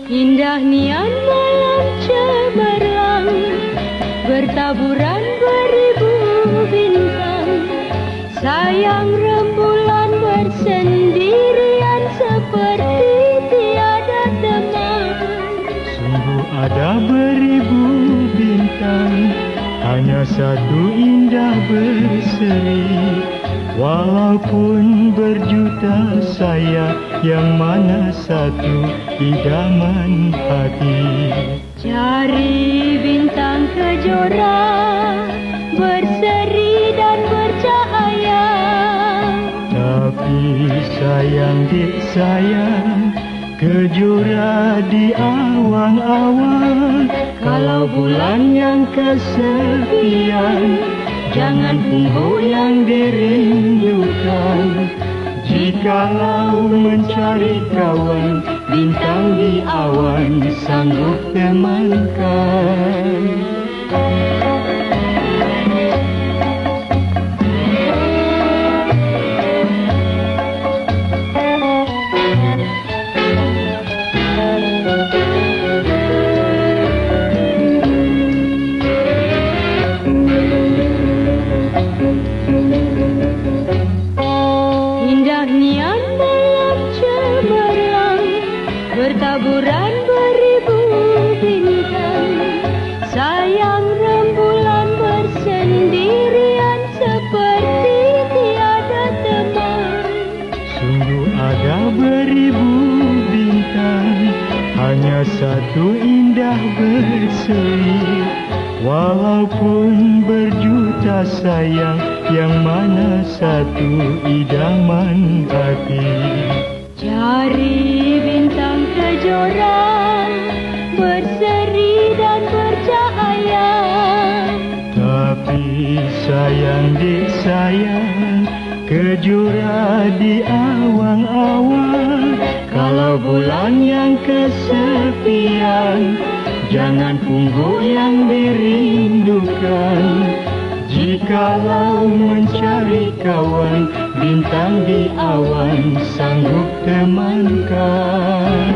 Indah nian malam cemerlang, bertaburan beribu bintang. Sayang rembulan bersendirian seperti tiada teman. Sungguh ada beribu bintang, hanya satu indah berseri. Walaupun berjuta saya, yang mana satu idaman hati. Cari bintang kejora, berseri dan bercahaya. Tapi sayang dek sayang, kejora di awan-awan. Kalau bulan yang kesepian, jangan punggung yang dirindukan. Jikalau mencari kawan, bintang di awan sanggup temankan. Indah nian malam cemerlang, bertaburan beribu bintang. Sayang rembulan bersendirian seperti tiada teman. Sungguh ada beribu bintang, hanya satu indah berseri. Walaupun berjuta sayang, yang mana satu idaman hati. Cari bintang kejora, berseri dan bercahaya. Tapi sayang dek sayang, kejora di awan-awan. Kalau bulan yang kesepian, jangan punggung yang dirindukan. Jikalau mencari kawan, bintang di awan sanggup temankan.